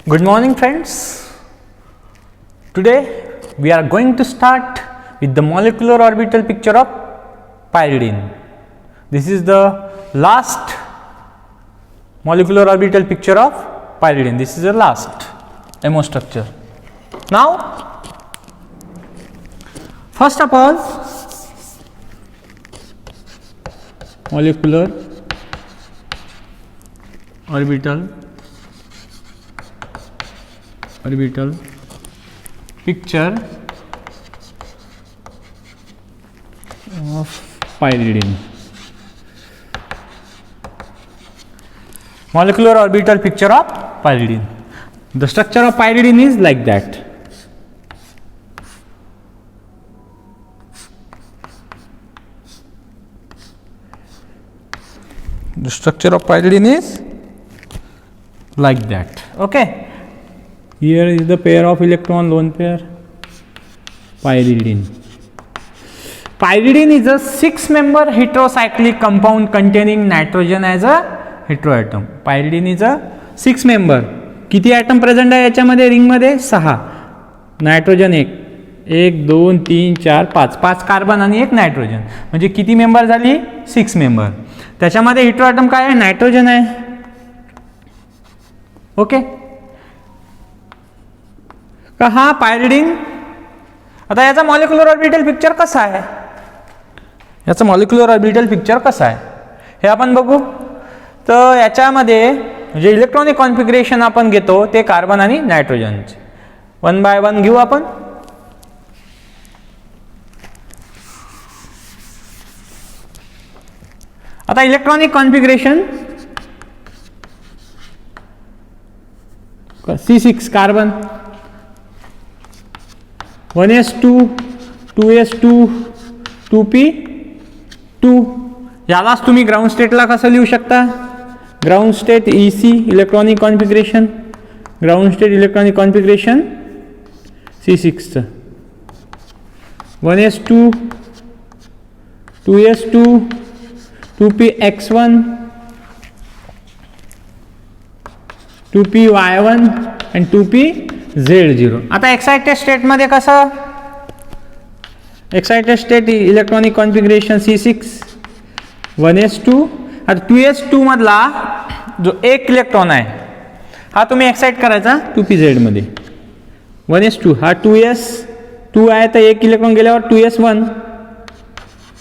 Good morning, friends. Today we are going to start with the molecular orbital picture of pyridine. This is the last molecular orbital picture of pyridine. This is the last MO structure. Now, first of all, molecular orbital picture of pyridine. Molecular orbital picture of pyridine. The structure of pyridine is like that. The structure of pyridine is like that. Okay. Here is the pair of electron, lone pair, pyridine. Pyridine is a 6-member heterocyclic compound containing nitrogen as a heteroatom. Pyridine is a 6-member. किती item present आहे याच्यामध्ये रिंगमध्ये 6. Nitrogen 1 2 3 4 5 carbon आणि 1 nitrogen, म्हणजे किती member झाली 6 member. त्याच्यामध्ये heteroatom काय आहे, नायट्रोजन आहे. ओके का हा पायरिडिन. आता याचा मॉलिक्युलर ऑर्बिटल पिक्चर कसा आहे, याचा मॉलिक्युलर ऑर्बिटल पिक्चर कसा आहे हे आपण बघू. तर याच्यामध्ये जे इलेक्ट्रॉनिक कॉन्फिगरेशन आपण घेतो ते कार्बन आणि नायट्रोजनचे 1 बाय 1 घेऊ आपण. आता electronic configuration C6 carbon 1s2 2s2 2p2. यालाच तुम्ही ग्राउंड स्टेटला कसं लिहू शकता, ground state EC electronic configuration, ground state electronic configuration C6 1s2 2s2 2px1 2py1 and 2pz0. आता एक्साइटेड स्टेट मध्ये कसं, excited state electronic configuration C6 1s2. आता 2s2 मधला जो एक इलेक्ट्रॉन आहे हा तुम्ही एक्साइट करायचा 2pz मध्ये. 1s2 हा 2s2 आहे तर एक इलेक्ट्रॉन गेल्यावर 2s1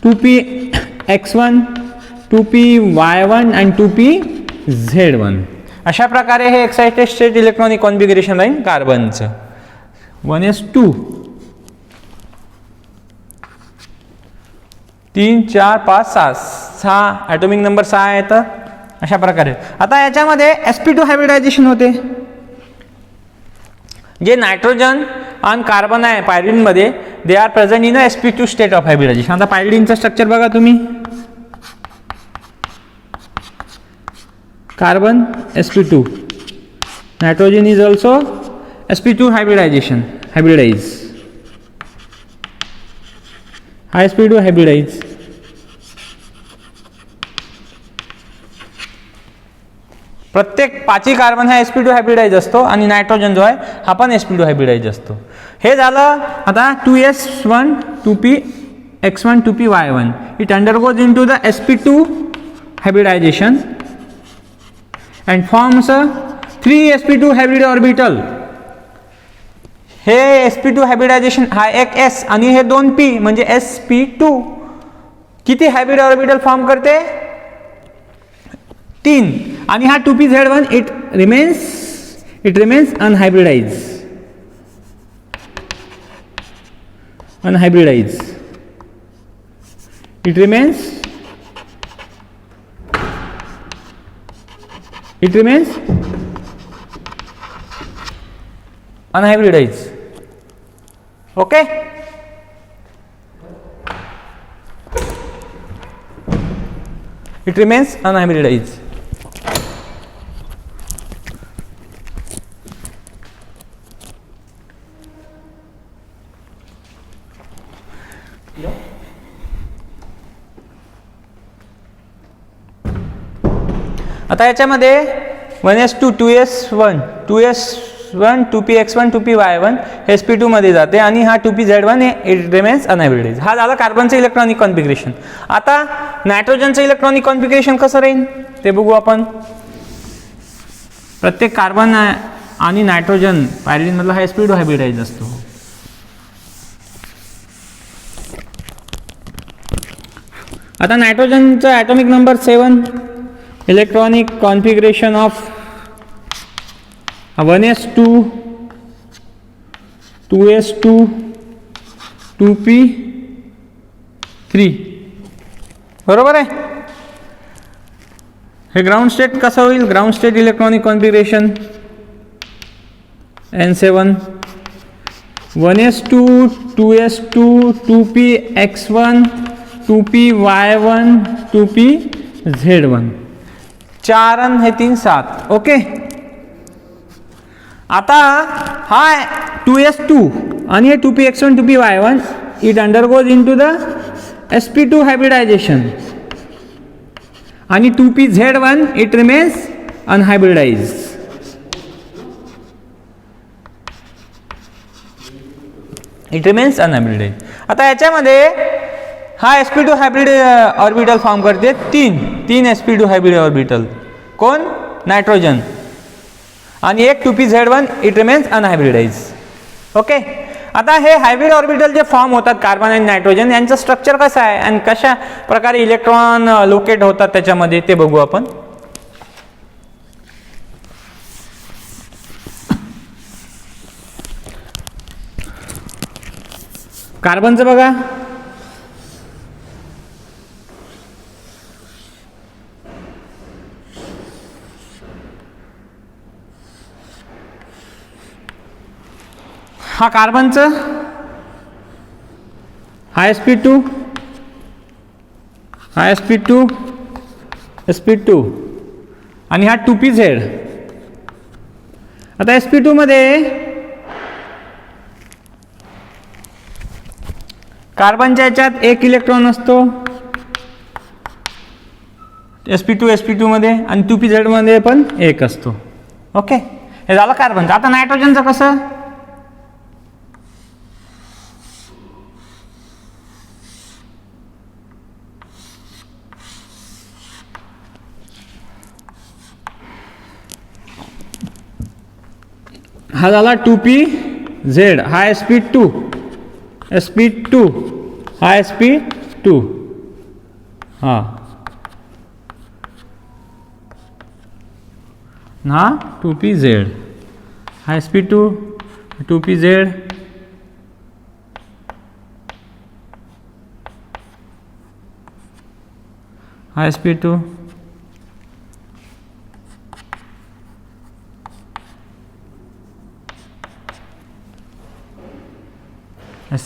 2px1 2py1 and 2pz1. अशा प्रकारे हे एक्साइटेड स्टेट इलेक्ट्रॉनिक कॉन्फिगरेशन राहील कार्बनचं. 1s2 3 4 5 6 ॲटॉमिक नंबर 6 आहे. तर अशा प्रकारे आता याच्यामध्ये sp2 हायब्रिडायझेशन होते. जे नायट्रोजन आणि कार्बन आहे पायरिडिन मध्ये they are present in sp2 state of hybridisation. आता पायरिडिनचं स्ट्रक्चर बघा तुम्ही, carbon sp2, nitrogen is also sp2 hybridization, hybridize, हा sp2 hybridize. प्रत्येक 5 कार्बन हा sp2 हायब्रिडाइज असतो आणि नायट्रोजन जो आहे हा पण sp2 हायब्रिडाइज असतो. हे झालं. आता 2s1 2px1 2py1 it undergoes into the sp2 hybridization and forms a 3 sp2 hybrid orbital. हे sp2 हायब्रिडायझेशन हा एक s आणि हे 2p म्हणजे sp2 किती हायब्रिड ऑर्बिटल फॉर्म करते 3. आणि हा 2pz1 it remains unhybridize it remains unhybridized. Okay, it remains unhybridized. आता याच्यामध्ये 1s2 2s1 2s1 2px1 2py1 हे sp2 मध्ये जाते आणि हा 2pz1 इट रिमेन्स अनहायब्रिडाइज. हा झाला कार्बनचं इलेक्ट्रॉनिक कॉन्फिगरेशन. आता नायट्रोजनचं इलेक्ट्रॉनिक कॉन्फिगरेशन कसं राहील ते बघू आपण. प्रत्येक कार्बन आणि नायट्रोजन पायरिडिन मधला हा sp2 हायब्रिडाइज असतो. आता नायट्रोजनचा atomic number 7, electronic configuration of 1s2 2s2 2p3 बरोबर आहे. हे ग्राउंड स्टेट कसं होईल. Ground state electronic configuration n7 1s2 2s2 2px1 2py1 2pz1 4 आणि हे 3 7. ओके. आता हा 2s2 आणि हे 2px1 2py1 it undergoes into the sp2 hybridization आणि 2pz1 it remains unhybridize. It remains unhybridize. आता याच्यामध्ये हा sp2 हायब्रिड ऑर्बिटल फॉर्म करते. तीन sp2 हायब्रिड ऑर्बिटल. कोण? नायट्रोजन. आणि एक 2pz1 इट रिमेन्स अनहायब्रिडाइज. ओके. आता हे हायब्रिड ऑर्बिटल जे फॉर्म होतात कार्बन आणि नायट्रोजन यांचं स्ट्रक्चर कसं आहे आणि कशा प्रकारे इलेक्ट्रॉन लोकेट होतात त्याच्यामध्ये ते बघू आपण. कार्बनचं बघा. हा कार्बनचं हा sp2 sp2 आणि हा 2pz. आता sp2 मध्ये कार्बनच्या याच्यात एक इलेक्ट्रॉन असतो sp2 मध्ये आणि 2pz मध्ये पण एक असतो. ओके. हे झालं कार्बनचं. आता नायट्रोजनचं कसं. हा झाला 2pz. हा sp2 हा sp2 हा 2pz. हा sp2 2pz हा sp2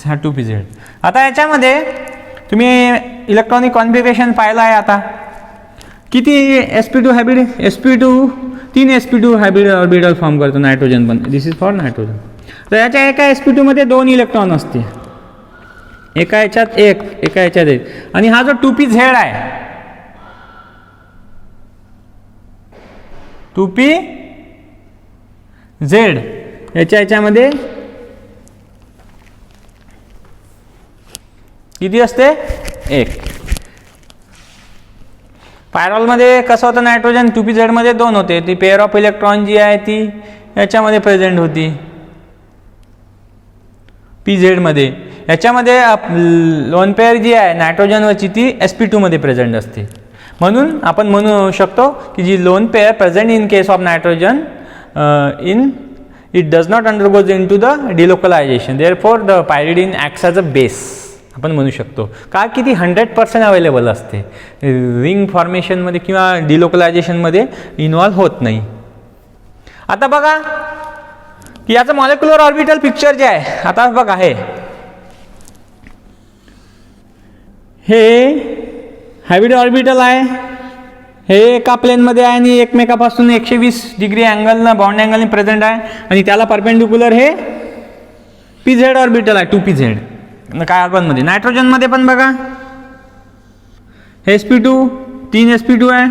हा 2pz. आता याच्यामध्ये तुम्ही इलेक्ट्रॉनिक कॉन्फिगरेशन पाहिलं आहे. आता किती sp2 हायब्रिड तीन sp2 हायब्रिड ऑर्बिटल फॉर्म करतो नायट्रोजन पण. दिस इज फॉर नायट्रोजन. तर याच्या एका sp2 मध्ये 2 इलेक्ट्रॉन असते. एका याच्यात एका याच्यात एक. आणि हा जो 2pz आहे 2pz याच्यामध्ये किती असते. एक. पायरॉलमध्ये कसं होतं नायट्रोजन 2pz मध्ये 2 होते. ती पेअर ऑफ इलेक्ट्रॉन जी आहे ती याच्यामध्ये प्रेझेंट होती pz मध्ये. याच्यामध्ये लोन पेअर जी आहे नायट्रोजनवरची ती sp2 मध्ये प्रेझेंट असते. म्हणून आपण म्हणू शकतो की जी lone pair present in case of nitrogen it does not undergoes into the delocalization. Therefore the pyridine acts as a base आपण म्हणू शकतो. का की ती 100% अवेलेबल असते. रिंग फॉर्मेशनमध्ये किंवा डिलोकलायझेशनमध्ये इन्व्हॉल्व होत नाही. आता बघा की याचं मॉलिक्युलर ऑर्बिटल पिक्चर जे आहे. आता बघा हे हायब्रिड ऑर्बिटल आहे. हे एका प्लेनमध्ये आहे आणि एकमेकापासून 120 डिग्री अँगलनं बॉन्ड अँगलने प्रेझेंट आहे आणि त्याला परपेंडिक्युलर हे pz ऑर्बिटल आहे 2pz. कार्बनमध्ये. नायट्रोजनमध्ये पण बघा हे sp2 3 sp2 आहे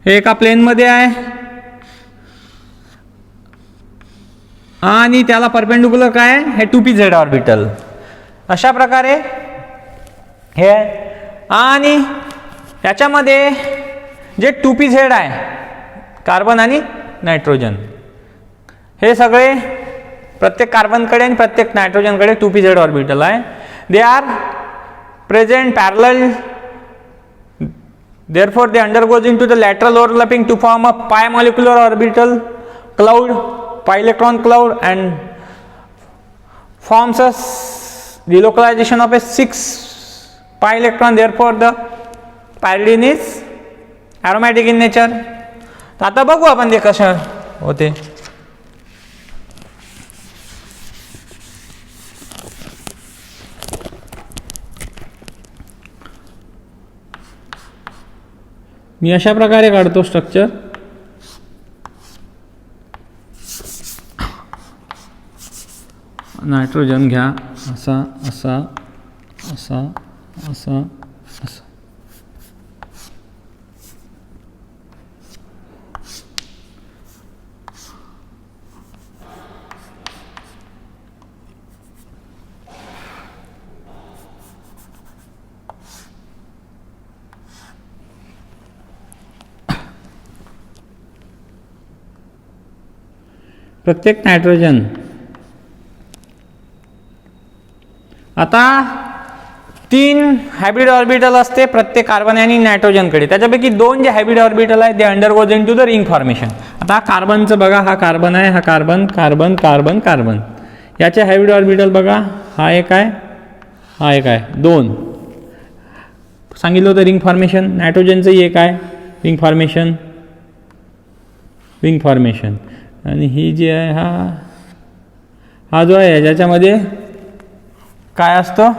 हे एका प्लेनमध्ये आहे आणि त्याला परपेंडिक्युलर काय आहे, हे 2pz ऑर्बिटल. अशा प्रकारे हे आहे. आणि याच्यामध्ये जे 2pz आहे, कार्बन आणि नायट्रोजन, हे सगळे प्रत्येक कार्बनकडे आणि प्रत्येक नायट्रोजनकडे 2pz ऑर्बिटल आहे. They are present parallel, therefore they undergoes into the lateral overlapping to form a pi molecular orbital cloud, pi electron cloud, and forms a delocalization of a 6 pi electron. Therefore the pyridine is aromatic in nature. तर आता बघू आपण ते कसं होते. मी अशा प्रकारे काढतो स्ट्रक्चर. नायट्रोजन घ्या, असा असा असा असा असा. प्रत्येक नायट्रोजन, आता 3 हायब्रिड ऑर्बिटल असते प्रत्येक कार्बन आणि नायट्रोजनकडे. त्याच्यापैकी 2 जे हायब्रिड ऑर्बिटल आहे ते undergoes into the ring formation. आता कार्बनचं बघा, हा कार्बन आहे, हा कार्बन कार्बन कार्बन कार्बन, याचे हायब्रिड ऑर्बिटल बघा, हा एक आहे, हा एक आहे, 2 सांगितलं होतं रिंग फॉर्मेशन. नायट्रोजनचंही एक आहे रिंग फॉर्मेशन, रिंग फॉर्मेशन. आणि ही जी आहे, हा जो आहे ज्याच्यामध्ये काय असतं,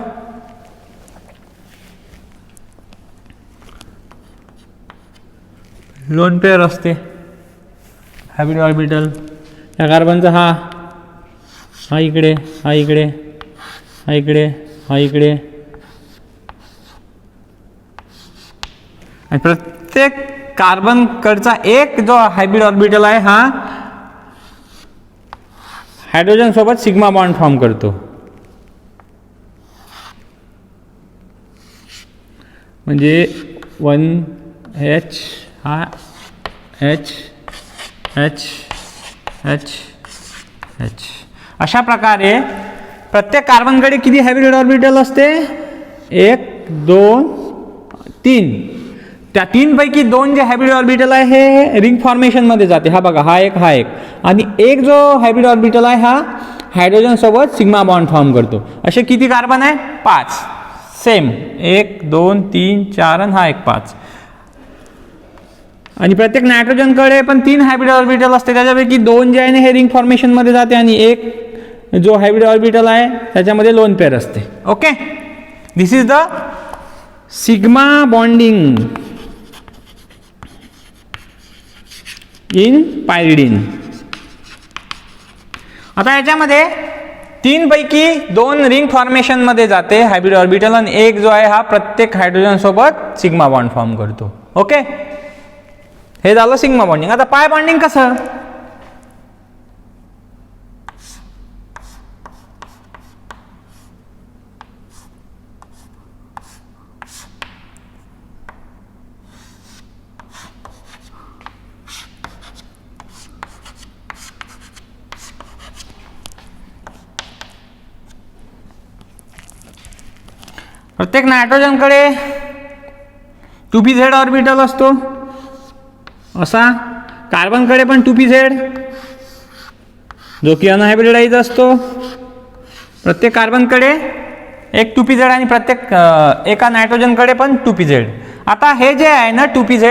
लोन पेअर असते हायब्रिड ऑर्बिटल. या कार्बनचा हा इकडे, हा इकडे, हा इकडे, हा इकडे. आणि प्रत्येक कार्बनकडचा एक जो हायब्रिड ऑर्बिटल आहे हा हायड्रोजन सोबत सिग्मा बॉन्ड फॉर्म करतो. म्हणजे 1H, हा H H H H. अशा प्रकारे प्रत्येक कार्बनकडे किती हायब्रिड ऑर्बिटल असते, 1 2 3. त्या 3 पैकी 2 जे हायब्रिड ऑर्बिटल आहे हे रिंग फॉर्मेशन मध्ये जाते. हा बघा, हा एक, हा एक. आणि एक जो हायब्रिड ऑर्बिटल आहे हा हायड्रोजन सोबत सिग्मा बॉन्ड फॉर्म करतो. असे किती कार्बन आहे, 5. सेम 1 2 3 4 आणि हा एक 5. आणि प्रत्येक नायट्रोजनकडे पण 3 हायब्रिड ऑर्बिटल असते. त्याच्यापैकी 2 जे आहे ना हे रिंग फॉर्मेशन मध्ये जाते आणि एक जो हायब्रिड ऑर्बिटल आहे त्याच्यामध्ये लोन पेअर असते. Okay, this is the sigma bonding in pyridine. आता याच्यामध्ये 3 पैकी 2 रिंग फॉर्मेशन मध्ये जाते हायब्रिड ऑर्बिटल आणि एक जो आहे हा प्रत्येक हायड्रोजन सोबत सिग्मा बॉन्ड फॉर्म करतो. ओके, हे झालं सिग्मा बॉन्डिंग. आता पाय बॉन्डिंग कसं, प्रत्येक नायट्रोजनकडे 2pz ऑर्बिटल असतो असा. कार्बनकडे पण 2pz जो की अनहायब्रिडाइज असतो. प्रत्येक कार्बनकडे एक 2pz आणि प्रत्येक एका नायट्रोजनकडे पण 2pz. आता हे जे आहे ना 2pz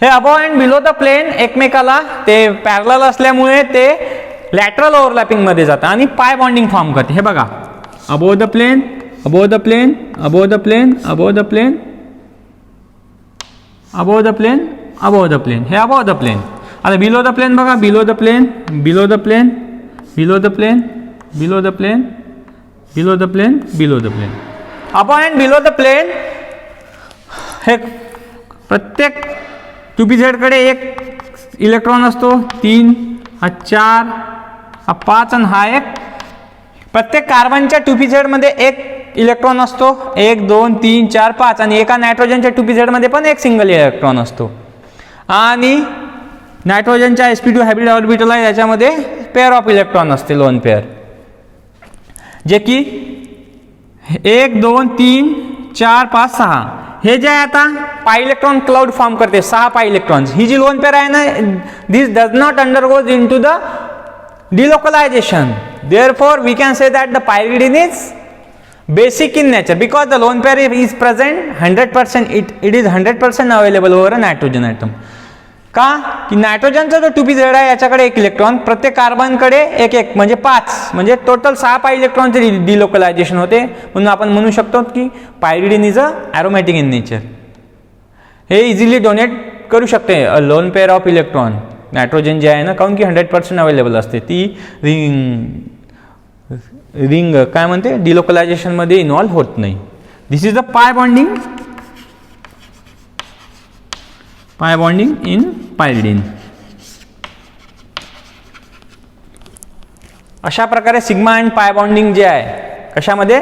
हे above and below the plane एकमेकाला ते पॅरलल असल्यामुळे ते लॅटरल ओव्हरलॅपिंग मध्ये जातं आणि पाय बॉन्डिंग फॉर्म करते. हे बघा, above the plane, above the plane, above the plane, above the plane, above the plane, above the plane, हे अबोव द प्लेन. आता बिलो द प्लेन बघा, below the plane, below the plane, below the plane, below the plane, below the plane, below the plane. Upon and below the plane हे प्रत्येक 2pz कडे एक electron असतो, 3 हा 4 हा 5 आणि हा एक. प्रत्येक कार्बनच्या 2pz मध्ये एक इलेक्ट्रॉन असतो, 1 2 3 4 5 आणि एका नायट्रोजनच्या 2pz मध्ये पण एक सिंगल इलेक्ट्रॉन असतो. आणि नायट्रोजनच्या sp2 हायब्रिड ऑर्बिटल आहे याच्यामध्ये पेअर ऑफ इलेक्ट्रॉन असते, लोन पेअर, जे की 1 2 3 4 5 6 हे जे आहे आता पाय इलेक्ट्रॉन क्लाउड फॉर्म करते, 6 पाय इलेक्ट्रॉन्स. ही जी लोन पेअर आहे ना, this does not undergoes into the delocalization. Therefore we can say that the pyridine is basic in nature because the lone pair is present 100%, it is 100% available over a nitrogen atom. का की नायट्रोजनचा जो 2pz आहे याच्याकडे एक electron, प्रत्येक कार्बनकडे एक एक म्हणजे 5, म्हणजे टोटल 6 पाय इलेक्ट्रॉनचे डिलोकलायझेशन होते. म्हणून आपण म्हणू शकतो की pyridine is a aromatic in nature. हे इझिली डोनेट करू शकते lone pair of electron. Nitrogen जे आहे ना, काऊन की 100% अवेलेबल असते, ती रिंग काय म्हणते डिलोकलायझेशनमध्ये इन्व्हॉल्व होत नाही. दिस इज द पाय बॉन्डिंग इन पायरिडिन. अशा प्रकारे सिग्मा अँड पाय बॉन्डिंग जे आहे कशामध्ये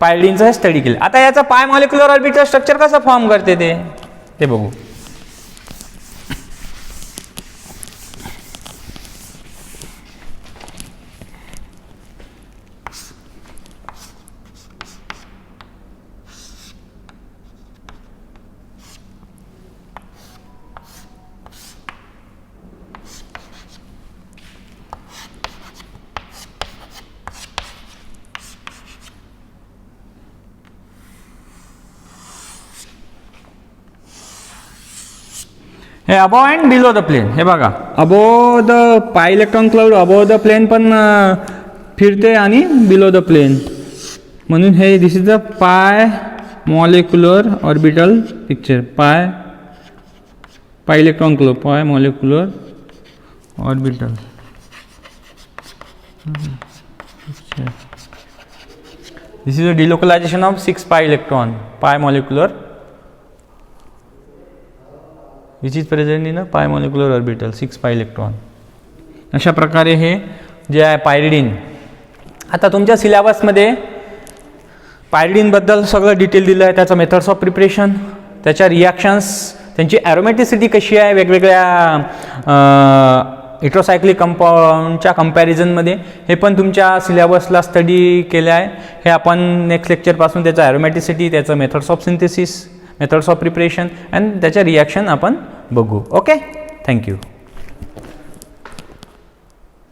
पायरिडिनचं हे स्टडी केलं. आता याचा पाय मॉलिक्युलर ऑर्बिटल स्ट्रक्चर कसं फॉर्म करते ते बघू. हे above and below the plane. हे बघा, above the pi electron cloud above the plane पण फिरते आणि बिलो द प्लेन, म्हणून हे this is the pi molecular orbital picture. Pi electron cloud, pi molecular orbital. This is the delocalization of 6 pi electron, pi molecular which is present in a pi molecular orbital, 6 pi electron. अशा प्रकारे हे जे आहे पायरिडिन. आता तुमच्या सिलेबसमध्ये पायरिडिनबद्दल सगळं detail दिलं आहे, त्याचं मेथड्स ऑफ प्रिपरेशन, त्याच्या रिॲक्शन्स, त्यांची ॲरोमॅटिसिटी कशी आहे वेगवेगळ्या हेट्रोसायक्लिक कंपाऊंडच्या कंपॅरिझनमध्ये, हे पण तुमच्या सिलेबसला स्टडी केलं आहे. हे आपण नेक्स्ट लेक्चरपासून त्याचं ॲरोमॅटिसिटी, त्याचं methods of synthesis, methods of preparation and त्याच्या रिॲक्शन आपण बघू. Okay, thank you.